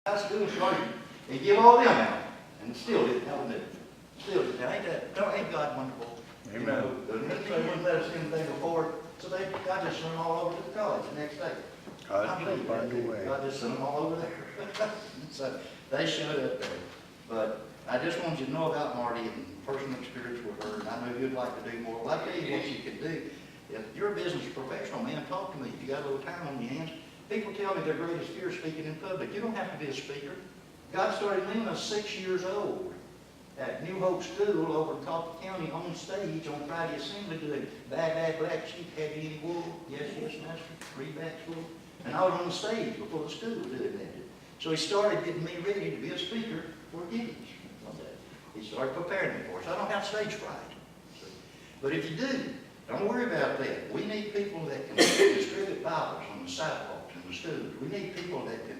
High school started, they give all them out, and still didn't have a new. Still didn't, ain't God wonderful? You Amen. know, the administrator wouldn't let us in the day before, so I just sent them all over to the college the next day. God I believe that, find a way. I just sent them all over there. So they showed up there. But I just wanted you to know about Marty and personal experience with her, and I know you'd like to do more. Well, I tell you what you can do. If you're a business professional, man, talk to me. If you got a little time on your hands, people tell me their greatest fear is speaking in public. You don't have to be a speaker. God started me when I was 6 years old at New Hope School over in Coffee County on stage on Friday Assembly doing bad black sheep, have you any wool? Yes, master, read back school. And I was on the stage before the school doing that. So he started getting me ready to be a speaker for Gideons. He started preparing me for it. So I don't have stage fright. But if you do, don't worry about that. We need people that can distribute Bibles on the sidewalks in the schools. We need people that can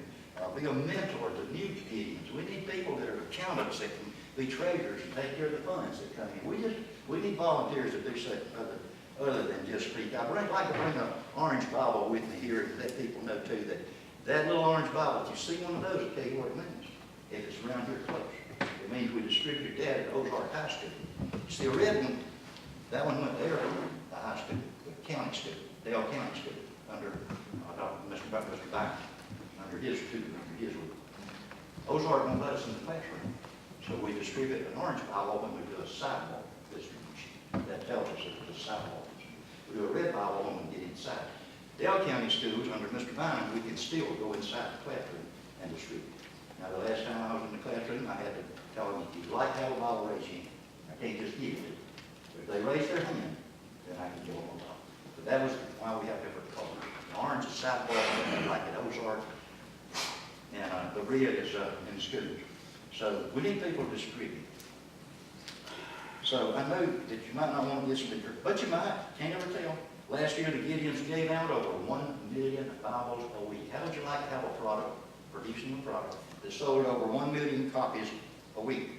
be a mentor to new Gideons. We need people that are accountants that can be treasurers and take care of the funds that come in. We need volunteers to do something other than just speak. I'd like to bring an orange Bible with me here and let people know too that little orange Bible, if you see one of those, it'll tell you what it means. If it's around here close. It means we distributed that at Ozark High School. You see a red one, that one went there, the high school, the county school, Dale County School, under Mr. Bynum, under his rule. Ozark won't let us in the classroom. So we distribute an orange Bible when we do a sidewalk distribution. That tells us that it's a sidewalk. We do a red Bible when we get inside. Dale County Schools, under Mr. Bynum, we can still go inside the classroom and distribute. Now, the last time I was in the classroom, I had to tell them, if you'd like to have a Bible, raise your hand. I can't just give it. If they raise their hand, then I can give them a Bible. But that was why we have different colors. The orange is sidewalk, like at Ozark, and the red is in schools. So we need people to distribute. So I know that you might not want to be a speaker, but you might. Can't ever tell. Last year, the Gideons gave out over 1 million Bibles a week. How would you like to have a product, producing a product, that sold over 1 million copies a week?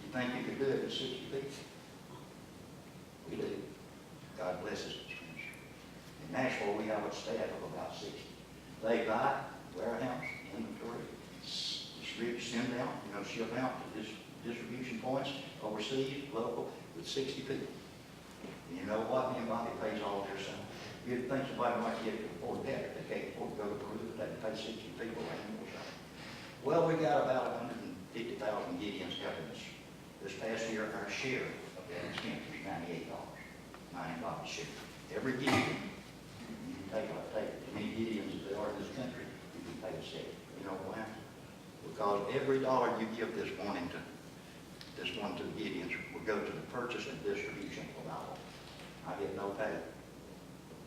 You think you could do it in 60 people? We do. God bless us. In Nashville, we have a staff of about 60. They buy, warehouse, inventory, distribute, send out, ship out to distribution points, overseas, local, with 60 people. And you know what? Me and Bobby pays all their salary. You'd think somebody might get to afford that if they can't afford to go to Peru, but they can pay 60 people annual salary. Well, we got about 150,000 Gideons helping us. This past year, our share of that expense was $98. $90 share. Every Gideon, you can take as many Gideons as there are in this country, you can pay a share. You know why? Because every dollar you give this morning to the Gideons will go to the purchase and distribution of Bible. I get no pay.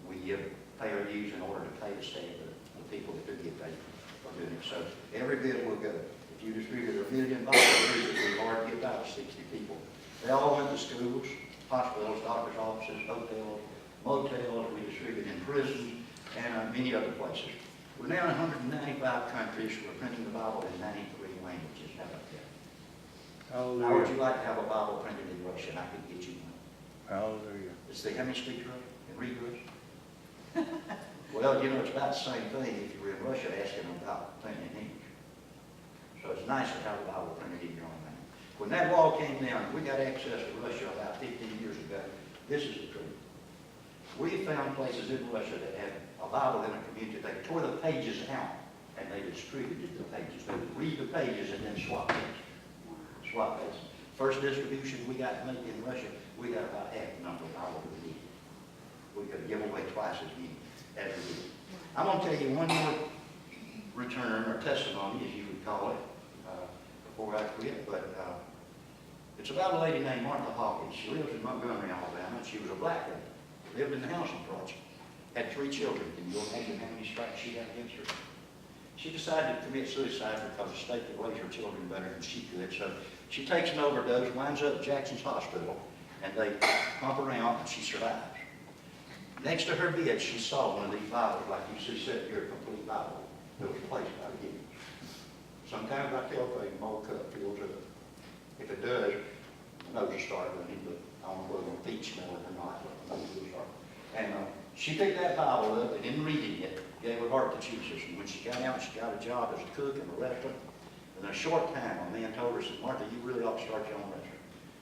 We pay our dues in order to pay the staff, the people that do get paid for doing it. So every bit will go. If you distribute 1 million Bibles, it would be hard to get about 60 people. They all went to schools, hospitals, doctor's offices, hotels, motels. We distribute in prisons and many other places. We're now in 195 countries. We're printing the Bible in 93 languages. How about that? Hallelujah. How would you like to have a Bible printed in Russian? I could get you one. Hallelujah. How many speak Russian and read Russian? Well, it's about the same thing if you were in Russia asking them about printing in English. So it's nice to have a Bible printed in your own language. When that wall came down, we got access to Russia about 15 years ago. This is the truth. We found places in Russia that had a Bible in a community. They tore the pages out and they distributed the pages. They would read the pages and then swap pages. Swap pages. First distribution we got made in Russia, we got about half the number of Bibles we needed. We could give away twice as many as we did. I'm going to tell you one more return or testimony, as you would call it, before I quit. But it's about a lady named Martha Hawkins. She lives in Montgomery, Alabama, and she was a black lady. Lived in the housing project. Had 3 children. Can you imagine how many strikes she had against her? She decided to commit suicide because the state could raise her children better than she could. So she takes an overdose, winds up at Jackson's Hospital, and they pump her out, and she survives. Next to her bed, she saw one of these Bibles, like you see set here, a complete Bible, that was placed by the Gideons. Sometimes I tell people, more cup fills up. If it does, the nose will start running, but I don't know whether the feet smell it or not, but the nose will start. And she picked that Bible up and didn't read it yet. Gave her heart to Jesus. And when she got out, she got a job as a cook in a restaurant. a short time, a man told her, said, Martha, you really ought to start your own restaurant.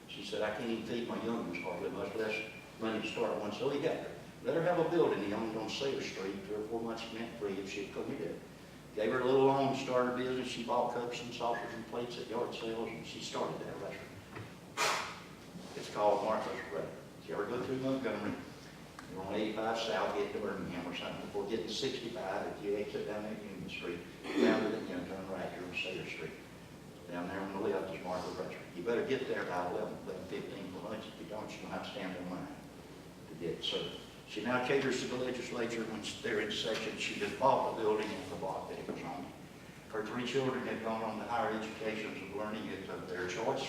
She said, I can't even feed my young ones hardly, much less money to start one. So he got her. Let her have a building he owned on Sailor Street, 3 or 4 months rent-free if she'd come in it. Gave her a little loan to start her business. She bought cups and saucers and plates at yard sales, and she started that restaurant. It's called Martha's Restaurant. If you ever go through Montgomery, you're on 85 South, get to Birmingham or something, before getting to 65, if you exit down that Union Street, down to the end, turn right, you're on Sailor Street. Down there on the left is Martha's Restaurant. You better get there by 11:15 for lunch. If you don't, you're going to have to stand in line to get served. She now caters to the legislature when they're in session. She just bought the building and the block that it was on. Her 3 children have gone on to higher educations of learning it of their choice,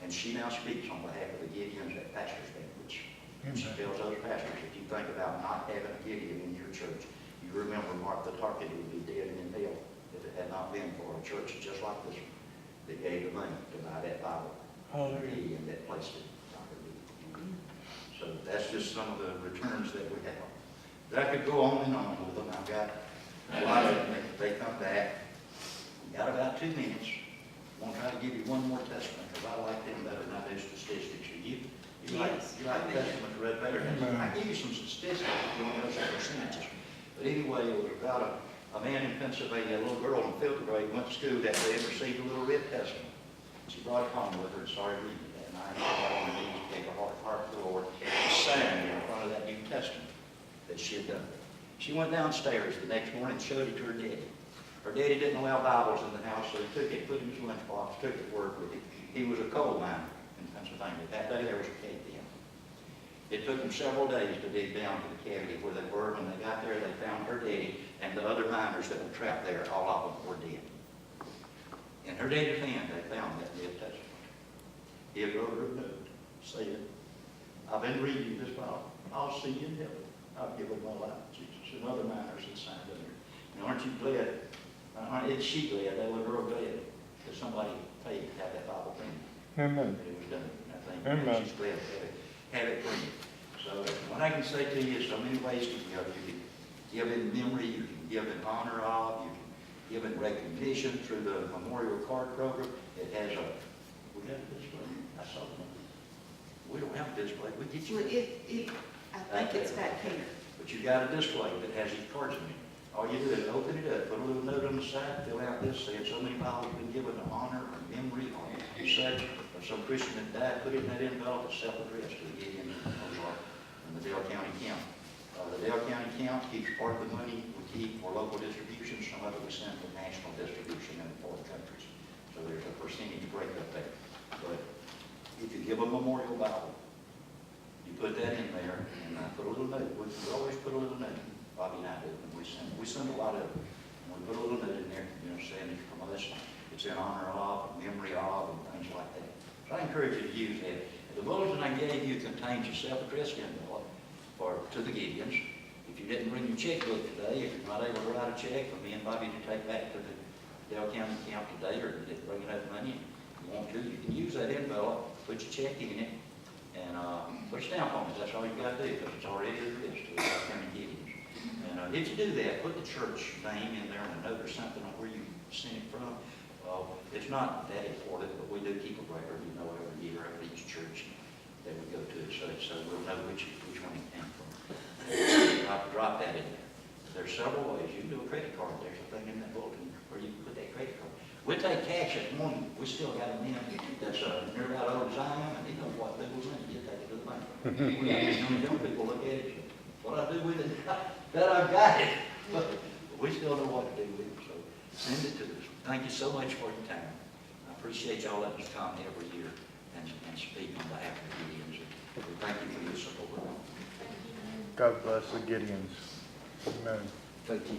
and she now speaks on behalf of the Gideons at pastors' banquets. She tells other pastors, if you think about not having a Gideon in your church, you remember Martha Tarkett would be dead and in hell if it had not been for a church just like this one that gave the money to buy that Bible. Hallelujah. And that placed it. So that's just some of the returns that we have. But I could go on and on with them. I've got a lot of them. They come back. We got about 2 minutes. I'm going to try to give you one more testament because I like them better than I do statistics. You like testaments read better than I give you some statistics if you want to know some percentages. But anyway, it was about a man in Pennsylvania, a little girl in 5th grade, went to school that day and received a little red testament. She brought it home with her and started reading it that night. She got on her knees, gave her heart to the Lord, and sang in front of that New Testament that she had done. She went downstairs the next morning and showed it to her daddy. Her daddy didn't allow Bibles in the house, so he took it, put it in his lunchbox, took it to work with him. He was a coal miner in Pennsylvania. That day there was a cave in. It took them several days to dig down to the cavity where they were. When they got there, they found her daddy and the other miners that were trapped there. All of them were dead. In her daddy's hand, they found that New Testament. He had wrote her a note saying, I've been reading this Bible. I'll see you in heaven. I've given my life to Jesus. And other miners had signed under. And aren't you glad? Isn't she glad? That little girl glad that somebody paid to have that Bible printed. Amen. It was done. I think Amen. she's glad to have it printed. So what I can say to you is so many ways to give. You can give in memory. You can give in honor of. You can give in recognition through the Memorial Card Program. It has a, we got a display. I saw it. We don't have a display. We get you. I think it's back here. But you got a display that has these cards in it. All you do is open it up, put a little note on the side, fill out this, saying so many Bibles been given to honor or memory or such, or some Christian that died, put it in that envelope and self-addressed to the Gideon Ozark and the Dale County Count. The Dale County Count keeps part of the money we keep for local distribution. Some of it we send for national distribution in foreign countries. So there's a percentage breakup there. But if you give a memorial Bible, you put that in there and put a little note. We always put a little note. Bobby and I do, and we send a lot of them. And we put a little note in there, saying it's from us. It's in honor of, memory of, and things like that. So I encourage you to use that. The bulletin I gave you contains a self-addressed envelope to the Gideons. If you didn't bring your checkbook today, if you're not able to write a check for me and Bobby to take back to the Dale County Count today, or didn't bring enough money, if you want to, you can use that envelope, put your check in it, and put a stamp on it. That's all you got to do, because it's already addressed to the Dale County Gideons. And if you do that, put the church name in there and a note or something on where you sent it from. It's not that important, but we do keep a record, every year of each church that we go to. So we'll know which one it came from. Drop that in there. There's several ways. You can do a credit card. There's a thing in that bulletin where you can put that credit card. We'll take cash at morning. We still got a man that's near about old Zion, and he knows what to do with money. You take it to the bank. We got young people look at it. What I do with it? That I've got it. But we still know what to do with it. So send it to us. Thank you so much for your time. I appreciate y'all letting us come every year and speak on behalf of the Gideons. We thank you for your support. God bless the Gideons. Amen. Thank you.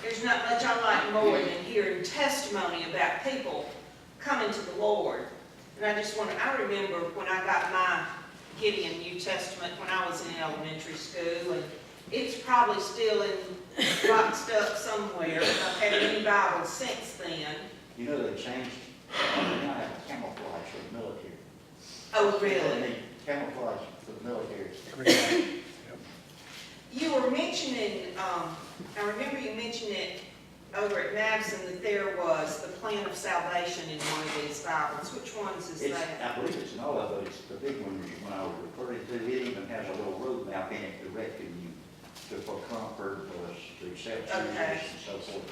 There's not much I like more than hearing testimony about people coming to the Lord. And I remember when I got my Gideon New Testament when I was in elementary school, and it's probably still boxed up somewhere. I've had a new Bible since then. You know they changed. They now have camouflage for the military. Oh, They really? need camouflage for the military. were mentioning, I remember you mentioning it over at Madison, that there was the plan of salvation in one of these Bibles. Which ones is It's, that? I believe it's in all of it, it's the big one, when I was referring to, it even has a little road map in it directing you to, for comfort, to accept Jesus Okay. and so forth.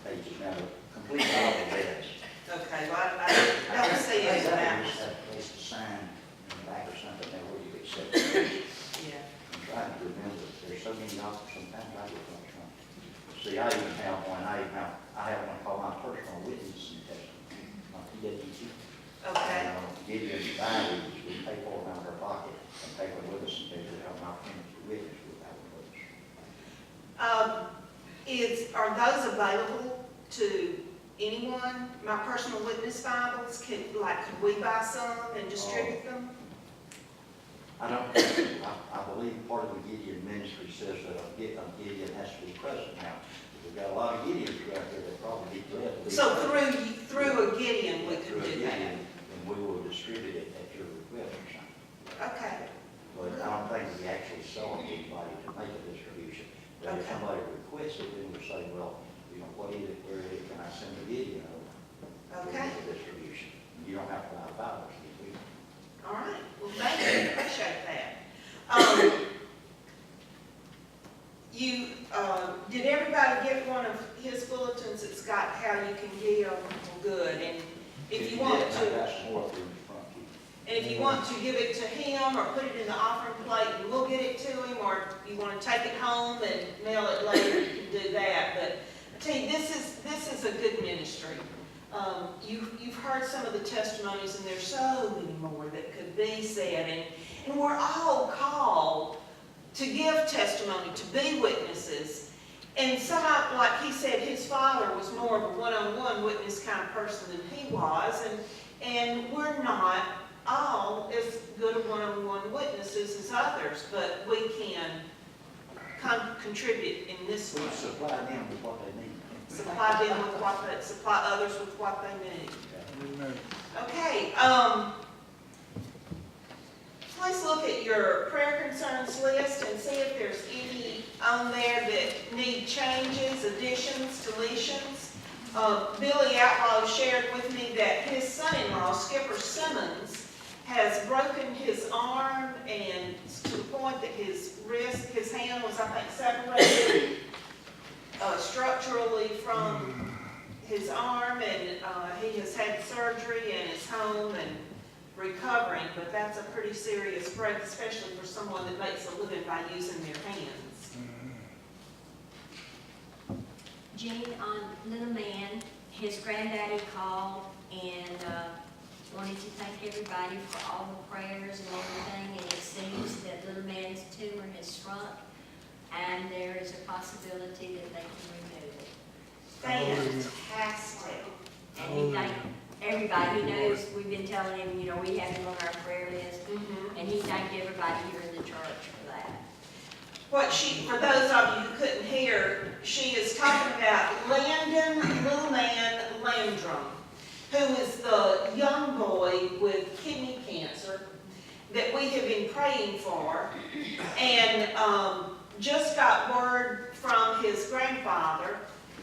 Pages now, the complete Bible has. Okay, well, I don't see it in that. Just have a place to sign in the back or something there where you accept Jesus. Yeah. I'm trying to remember, there's so many options, sometimes I get lost on. See, I even have one, I have one called my personal witness and testimony, my PWT. Okay. Gideon died, we pay for it out of our pocket and take it with us and they have an opportunity to witness without us. Are those available to anyone? My personal witness Bibles, could we buy some and distribute them? I don't think, I believe part of the Gideon ministry says that a Gideon has to be present now. We've got a lot of Gideons around here that probably be glad to be. So present. through a Gideon, we Through could a do that? Gideon, and we will distribute it at your request or something. Okay, But I don't think we actually sell it to anybody to make a distribution. But if Okay. somebody requests it, then we'll say, well, you know, what is it, where is it, can I send a Gideon over? Okay. For the distribution. You don't have to buy Bibles. all right, well, thank you, appreciate that. Did everybody get one of his bulletins that's got how you can give? Well, good, and if you want I've to, got some more through the front here. and if you want to give it to him or put it in the offering plate and we'll get it to him, or you want to take it home and mail it later, you can do that. But I tell you, this is a good ministry. You've heard some of the testimonies, and there's so many more that could be said, and we're all called to give testimony, to be witnesses. And some, like he said, his father was more of a one-on-one witness kind of person than he was, and we're not all as good a one-on-one witnesses as others, but we can contribute in this way. We'll supply them with what they need. Supply them with what they, supply others with what they need. Amen. Okay, please look at your prayer concerns list and see if there's any on there that need changes, additions, deletions. Billy Outlaw shared with me that his son-in-law, Skipper Simmons, has broken his arm, and to the point that his wrist, his hand was, I think, separated structurally from his arm, and he has had surgery and is home and recovering, but that's a pretty serious break, especially for someone that makes a living by using their hands. Gene, on Little Man, his granddaddy called and wanted to thank everybody for all the prayers and everything, and it seems that Little Man's tumor has shrunk, and there is a possibility that they can remove it. Fantastic. And he thanked everybody. He knows we've been telling him, you know, we have him on our prayer list, and he thanked everybody here in the church for that. For those of you who couldn't hear, she is talking about Landon Little Man Landrum, who is the young boy with kidney cancer that we have been praying for, and just got word from his grandfather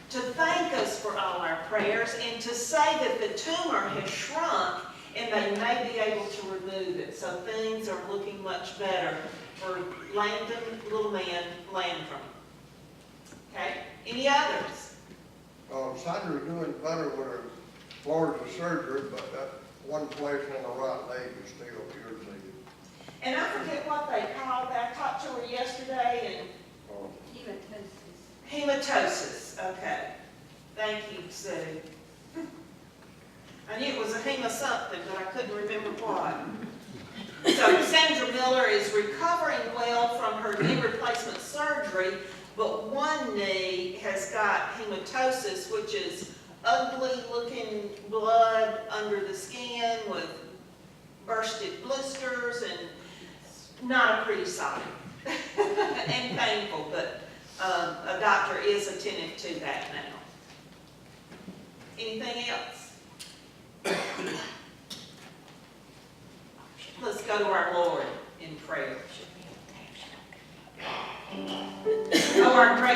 to thank us for all our prayers and to say that the tumor has shrunk and they may be able to remove it. So things are looking much better for Landon Little Man Landrum. Okay, any others? Sandra's doing better with her Florida surgery, but that one place in the right leg is still irritated. And I forget what they called that. I talked to her yesterday, and hematosis, okay. Thank you, Sue. I knew it was a hema something, but I couldn't remember what. So Sandra Miller is recovering well from her knee replacement surgery, but one knee has got hematosis, which is ugly looking blood under the skin with bursted blisters, and not a pretty sight. And painful, but a doctor is attentive to that now. Anything else? Let's go to our Lord in prayer. our gracious